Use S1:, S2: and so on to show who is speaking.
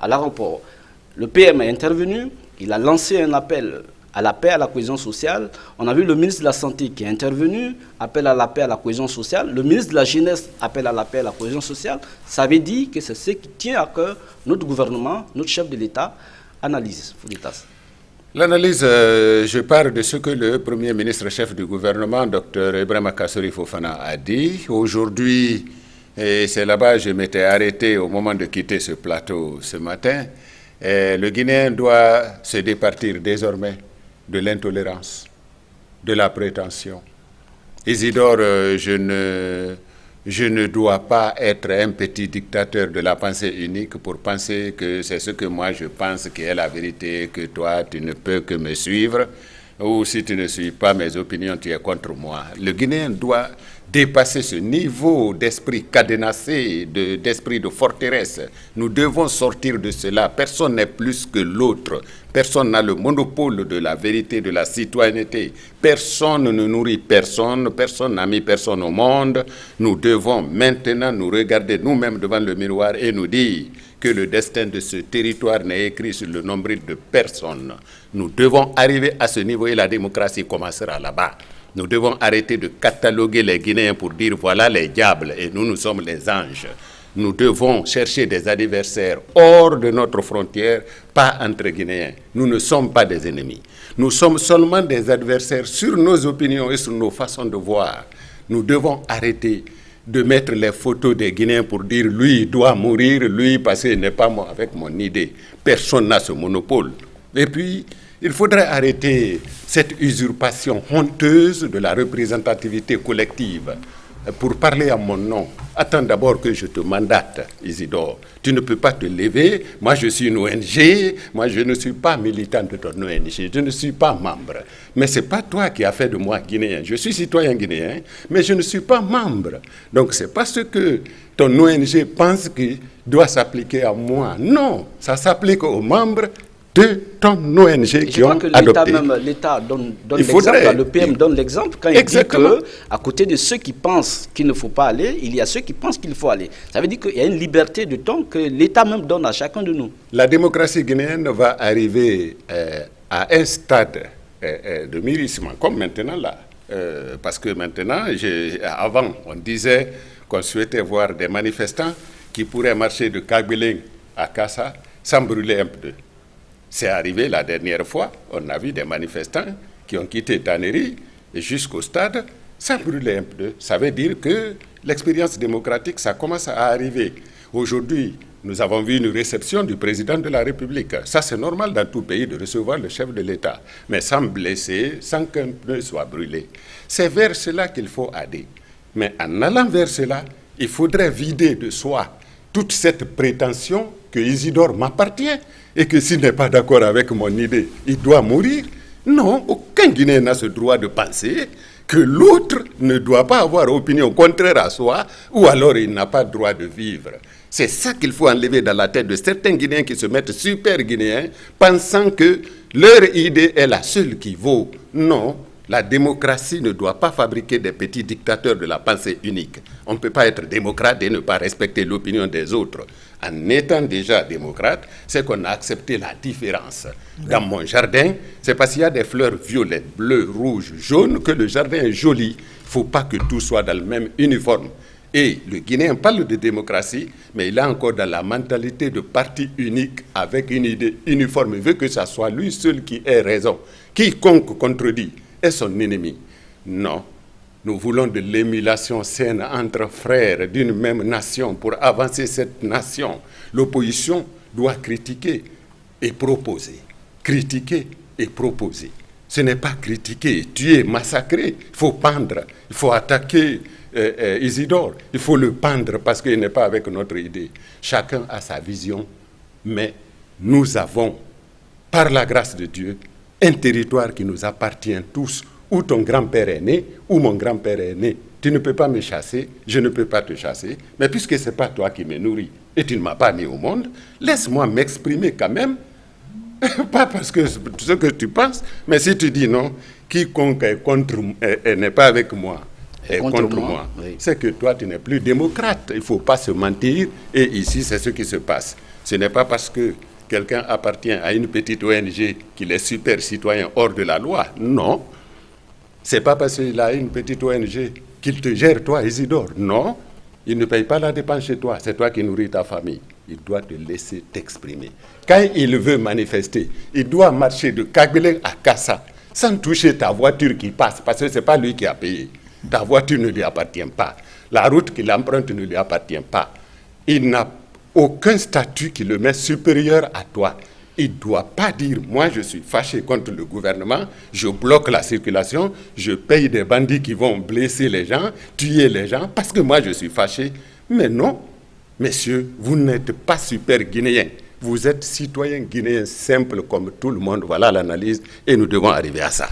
S1: à l'aéroport. Le PM est intervenu, il a lancé un appel à la paix, à la cohésion sociale. On a vu le ministre de la Santé qui est intervenu, appel à la paix, à la cohésion sociale. Le ministre de la Jeunesse, appel à la paix, à la cohésion sociale. Ça veut dire que c'est ce qui tient à cœur notre gouvernement, notre chef de l'État analyse.
S2: L'analyse, je pars de ce que le Premier ministre chef du gouvernement, Dr Ibrahima Kassori Fofana, a dit. Aujourd'hui, et c'est là-bas que je m'étais arrêté au moment de quitter ce plateau ce matin, le Guinéen doit se départir désormais de l'intolérance, de la prétention. Isidore, je ne dois pas être un petit dictateur de la pensée unique pour penser que c'est ce que moi je pense qui est la vérité, que toi tu ne peux que me suivre, ou si tu ne suis pas mes opinions, tu es contre moi. Le Guinéen doit dépasser ce niveau d'esprit cadenassé, d'esprit de forteresse. Nous devons sortir de cela. Personne n'est plus que l'autre. Personne n'a le monopole de la vérité, de la citoyenneté. Personne ne nourrit personne. Personne n'a mis personne au monde. Nous devons maintenant nous regarder nous-mêmes devant le miroir et nous dire que le destin de ce territoire n'est écrit sur le nombril de personne. Nous devons arriver à ce niveau et la démocratie commencera là-bas. Nous devons arrêter de cataloguer les Guinéens pour dire voilà les diables et nous sommes les anges. Nous devons chercher des adversaires hors de notre frontière, pas entre Guinéens. Nous ne sommes pas des ennemis. Nous sommes seulement des adversaires sur nos opinions et sur nos façons de voir. Nous devons arrêter de mettre les photos des Guinéens pour dire lui doit mourir, lui parce qu'il n'est pas moi avec mon idée. Personne n'a ce monopole. Et puis, il faudrait arrêter cette usurpation honteuse de la représentativité collective. Pour parler à mon nom, attends d'abord que je te mandate, Isidore. Tu ne peux pas te lever. Moi, je suis une ONG. Moi, je ne suis pas militant de ton ONG. Je ne suis pas membre. Mais ce n'est pas toi qui as fait de moi Guinéen. Je suis citoyen guinéen, mais je ne suis pas membre. Donc, c'est parce que ton ONG pense qu'il doit s'appliquer à moi. Non, ça s'applique aux membres de ton ONG qui ont adopté.
S1: L'État donne l'exemple, le PM donne l'exemple quand il dit qu'à côté de ceux qui pensent qu'il ne faut pas aller, il y a ceux qui pensent qu'il faut aller. Ça veut dire qu'il y a une liberté de ton que l'État même donne à chacun de nous.
S2: La démocratie guinéenne va arriver à un stade de mûrissement, comme maintenant là. Parce que maintenant, avant, on disait qu'on souhaitait voir des manifestants qui pourraient marcher de Kagbeling à Kassa sans brûler un pneu. C'est arrivé la dernière fois, on a vu des manifestants qui ont quitté Tannery jusqu'au stade sans brûler un pneu. Ça veut dire que l'expérience démocratique, ça commence à arriver. Aujourd'hui, nous avons vu une réception du président de la République. Ça, c'est normal dans tout pays de recevoir le chef de l'État, mais sans blesser, sans qu'un pneu soit brûlé. C'est vers cela qu'il faut aller. Mais en allant vers cela, il faudrait vider de soi toute cette prétention que Isidore m'appartient et que s'il n'est pas d'accord avec mon idée, il doit mourir. Non, aucun Guinéen n'a ce droit de penser que l'autre ne doit pas avoir opinion contraire à soi ou alors il n'a pas le droit de vivre. C'est ça qu'il faut enlever dans la tête de certains Guinéens qui se mettent super Guinéens pensant que leur idée est la seule qui vaut. Non. La démocratie ne doit pas fabriquer des petits dictateurs de la pensée unique. On ne peut pas être démocrate et ne pas respecter l'opinion des autres. En étant déjà démocrate, c'est qu'on a accepté la différence. Dans mon jardin, c'est parce qu'il y a des fleurs violettes, bleues, rouges, jaunes que le jardin est joli. Il ne faut pas que tout soit dans le même uniforme. Et le Guinéen parle de démocratie, mais il est encore dans la mentalité de parti unique avec une idée uniforme. Il veut que ce soit lui seul qui ait raison. Quiconque contredit est son ennemi. Non, nous voulons de l'émulation saine entre frères d'une même nation pour avancer cette nation. L'opposition doit critiquer et proposer. Critiquer et proposer. Ce n'est pas critiquer, tuer, massacrer. Il faut pendre, il faut attaquer Isidore. Il faut le pendre parce qu'il n'est pas avec notre idée. Chacun a sa vision, mais nous avons, par la grâce de Dieu, un territoire qui nous appartient tous, où ton grand-père est né, où mon grand-père est né. Tu ne peux pas me chasser, je ne peux pas te chasser, mais puisque ce n'est pas toi qui me nourris et tu ne m'as pas mis au monde, laisse-moi m'exprimer quand même, pas parce que ce que tu penses, mais si tu dis non, quiconque n'est pas avec moi, est contre moi. Oui. C'est que toi, tu n'es plus démocrate. Il ne faut pas se mentir, et ici, c'est ce qui se passe. Ce n'est pas parce que quelqu'un appartient à une petite ONG qu'il est super citoyen hors de la loi. Non. C'est pas parce qu'il a une petite ONG qu'il te gère, toi, Isidore. Non. Il ne paye pas la dépense chez toi. C'est toi qui nourris ta famille. Il doit te laisser t'exprimer. Quand il veut manifester, il doit marcher de Kagbele à Kassa sans toucher ta voiture qui passe, parce que ce n'est pas lui qui a payé. Ta voiture ne lui appartient pas. La route qu'il emprunte ne lui appartient pas. Il n'a aucun statut qui le met supérieur à toi. Il ne doit pas dire, moi je suis fâché contre le gouvernement, je bloque la circulation, je paye des bandits qui vont blesser les gens, tuer les gens, parce que moi je suis fâché. Mais non, messieurs, vous n'êtes pas super guinéens. Vous êtes citoyens guinéens simples comme tout le monde. Voilà l'analyse et nous devons arriver à ça.